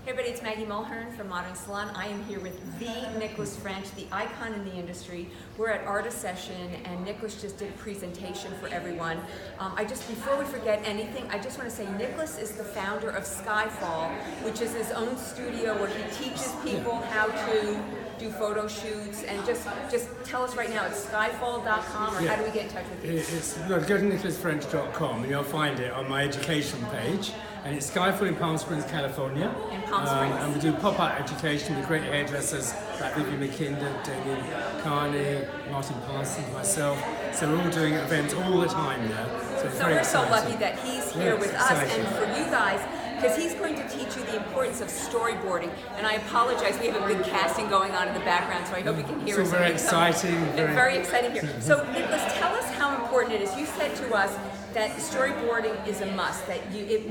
Hey everybody, it's Maggie Mulhern from Modern Salon. I am here with the Nicholas French, the icon in the industry. We're at Artist Session and Nicholas just did a presentation for everyone. Before we forget anything, I just want to say Nicholas is the founder of Skyfall, which is his own studio where he teaches people how to do photo shoots. And just tell us right now, it's skyfall.com, or how do we get in touch with you? Go to nicholasfrench.com and you'll find it on my education page. And it's Skyfall in Palm Springs, California. In Palm Springs. And we do pop-up education with great hairdressers like Vivian McKinder, Damien Carney, Martin Parsons, myself. So we're all doing events all the time there. So we're exciting. so lucky that he's here with exciting. us and for you guys, because he's going to teach you the importance of storyboarding. And I apologize, we have a big casting going on in the background, so I hope you can hear us. It's all very exciting. Very exciting here. So Nicholas, tell us how important it is. You said to us that storyboarding is a must, that it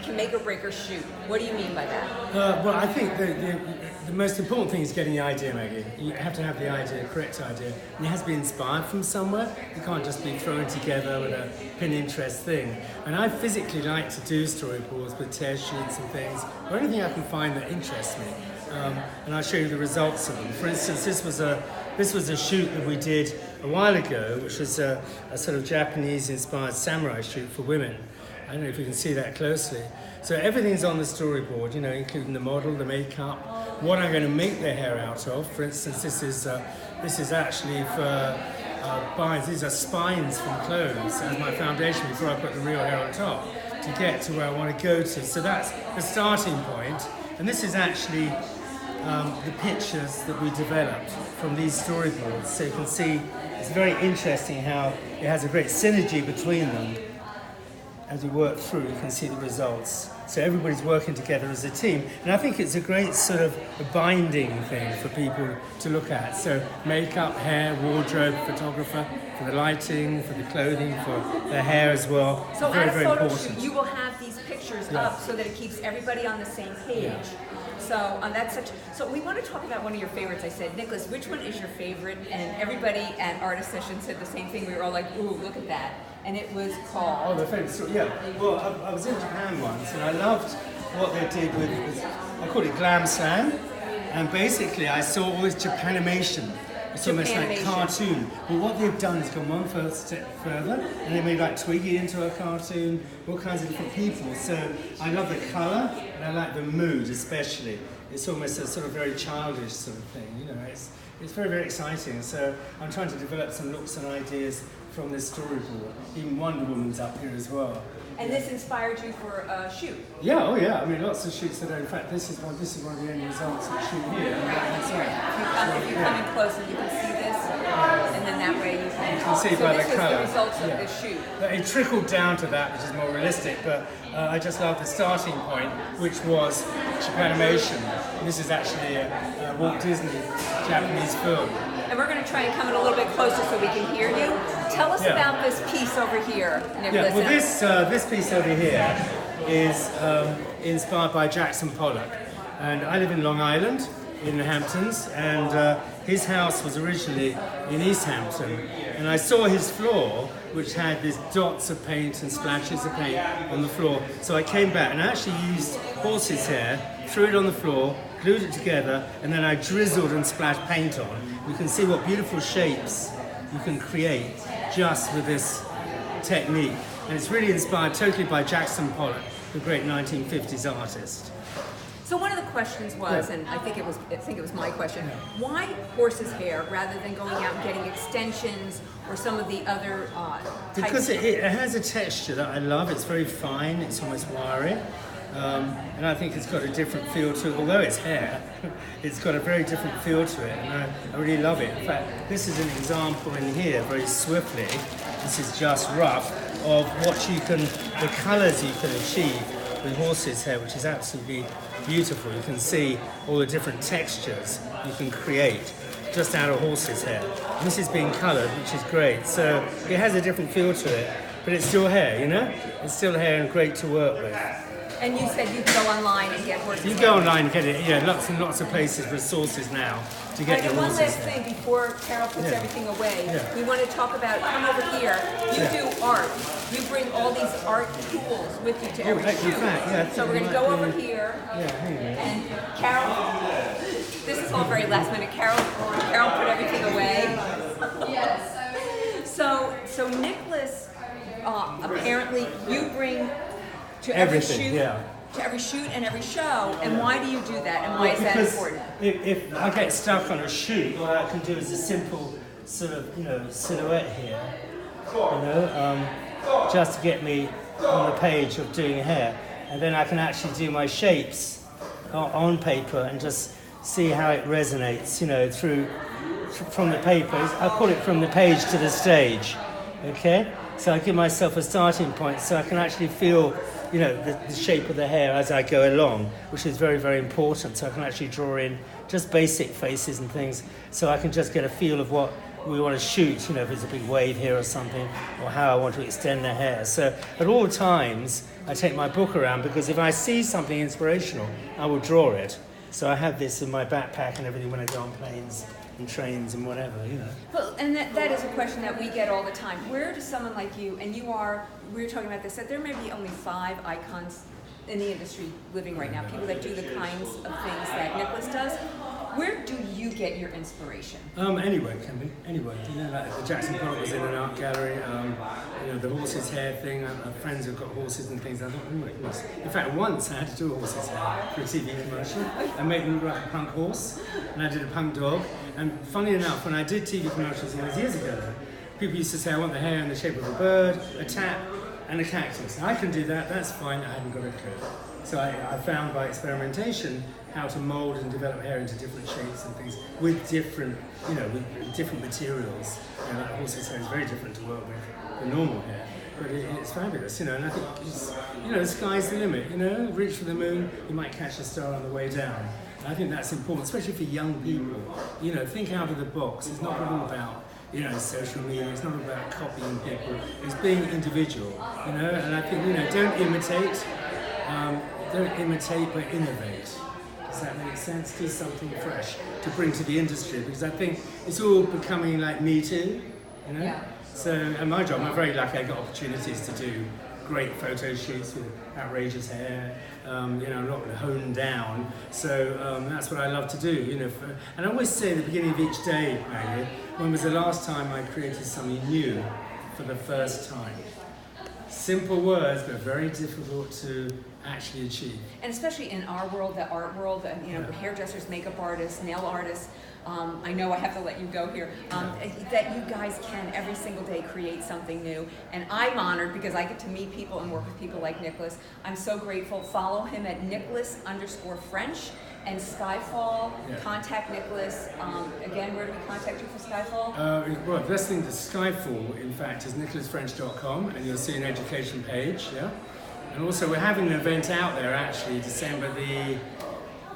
can make or break or shoot. What do you mean by that? Well, I think the most important thing is getting the idea, Maggie. You have to have the idea, correct idea. And it has to be inspired from somewhere. You can't just be thrown together with a Pinterest thing. And I physically like to do storyboards with tear sheets and things, or anything I can find that interests me. And I'll show you the results of them. For instance, this was a shoot that we did a while ago, which was a sort of Japanese-inspired samurai shoot for women. I don't know if you can see that closely. So everything's on the storyboard, including the model, the makeup, what I'm going to make their hair out of. For instance, this is actually for binds. These are spines from clothes as my foundation before I put the real hair on top to get to where I want to go to. So that's the starting point. And this is actually the pictures that we developed from these storyboards. So you can see it's very interesting how it has a great synergy between them. As we work through, you can see the results. So everybody's working together as a team. And I think it's a great sort of a binding thing for people to look at. So makeup, hair, wardrobe, photographer, for the lighting, for the clothing, for the hair as well. So very, at a very photo important. shoot, you will have these pictures up so that it keeps everybody on the same page. Yeah. So we want to talk about one of your favorites. I said, Nicholas, which one is your favorite? And everybody at Artist Session said the same thing. We were all like, ooh, look at that. And it was called... Oh, the famous story, yeah. Well, I was in Japan once and I loved what they did with I call it Glam Slam. And basically I saw all this Japanimation. It's almost like cartoon. But what they've done is gone one step further, and they made like Twiggy into a cartoon, all kinds of different people. So I love the colour, and I like the mood especially. It's almost a sort of very childish sort of thing, It's very, very exciting. So I'm trying to develop some looks and ideas from this storyboard. Even Wonder Woman's up here as well. And this inspired you for a shoot? Yeah, oh yeah. I mean, lots of shoots that are, in fact, this is one of the end results of the shoot here. If you come in closer, you can see this, and then that way you can see by the colour. This was the results of the shoot. It trickled down to that, which is more realistic, but I just love the starting point, which was Japanimation. This is actually a Walt Disney Japanese film. And we're going to try and come in a little bit closer so we can hear you. Tell us about this piece over here, Nicholas. Yeah, well, this piece over here is inspired by Jackson Pollock. And I live in Long Island, in the Hamptons, and his house was originally in East Hampton. And I saw his floor, which had these dots of paint and splashes of paint on the floor. So I came back and I actually used horse's hair, threw it on the floor, glued it together, and then I drizzled and splashed paint on. You can see what beautiful shapes you can create just with this technique. And it's really inspired totally by Jackson Pollock, the great 1950s artist. So one of the questions was, and I think it was my question, why horse's hair rather than going out and getting extensions or some of the other types? Because it has a texture that I love. It's very fine. It's almost wiry. And I think it's got a different feel to it. Although it's hair, it's got a very different feel to it, and I really love it. In fact, this is an example in here, very swiftly. This is just rough of the colours you can achieve with horse's hair, which is absolutely beautiful. You can see all the different textures you can create just out of horse's hair. And this is being coloured, which is great. So it has a different feel to it, but it's still hair, It's still hair and great to work with. And you said you can go online and get horses. You go online and get it. Yeah, lots and lots of places, resources now to get your one horses. last thing before Carol puts everything away. Yeah. We want to talk about, come over here. You do art. You bring all these art tools with you to every shoot. So we're going to go over here. And Carol, this is all very last minute. Carol put everything away. So Nicholas, apparently you bring to every shoot. To every shoot and every show, and why do you do that, and why is that important? If I get stuck on a shoot, what I can do is a simple sort of, silhouette here, just to get me on the page of doing hair, and then I can actually do my shapes on paper and just see how it resonates, from the paper. I call it from the page to the stage, okay? So I give myself a starting point so I can actually feel the shape of the hair as I go along, which is very, very important. So I can actually draw in just basic faces and things, so I can just get a feel of what we want to shoot, if it's a big wave here or something, or how I want to extend the hair. So at all times, I take my book around, because if I see something inspirational, I will draw it. So I have this in my backpack and everything when I go on planes and trains and whatever, Well, and that is a question that we get all the time. Where does someone like you, and we were talking about this, that there may be only 5 icons in the industry living right now, people that do the kinds of things that Nicholas does. Where do you get your inspiration? Anywhere can be, anywhere. Like the Jackson Pollock was in an art gallery. The horse's hair thing. I have friends who've got horses and things. I thought, in fact, once I had to do a horse's hair for a TV commercial and make them look like a punk horse, and I did a punk dog. And funny enough, when I did TV commercials all these years ago, people used to say, I want the hair in the shape of a bird, a tap, and a cactus. I can do that. That's fine. I hadn't got a clue. So I found by experimentation how to mold and develop hair into different shapes and things with different, with different materials. Like horse's hair is very different to work with the normal hair, but it's fabulous, and I think the sky's the limit. Reach for the moon, you might catch a star on the way down. And I think that's important, especially for young people. Think out of the box. It's not all about social media. It's not about copying people. It's being individual. And I think don't imitate. Don't imitate, but innovate. Does that make sense? Do something fresh to bring to the industry, because I think it's all becoming like Me Too, Yeah. So, and my job, I'm very lucky I got opportunities to do great photo shoots with outrageous hair, not honed down. So that's what I love to do, and I always say at the beginning of each day, Maggie, when was the last time I created something new for the first time? Simple words, but very difficult to actually achieve. And especially in our world, the art world, hairdressers, makeup artists, nail artists, I know I have to let you go here, that you guys can every single day create something new. And I'm honored because I get to meet people and work with people like Nicholas. I'm so grateful. Follow him at Nicholas_French and Skyfall. Contact Nicholas. Again, where do we contact you for Skyfall? Well, the best thing to Skyfall, in fact, is nicholasfrench.com, and you'll see an education page, And also, we're having an event out there, actually, December the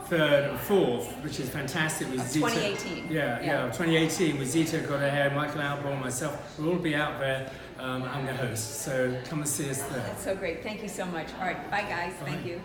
3rd and 4th, which is fantastic with Zita. 2018. 2018 with Zita Got Her Hair, Michael Alborn, myself. We'll all be out there. I'm the host, so come and see us there. That's so great. Thank you so much. All right, bye guys. Bye. Thank you.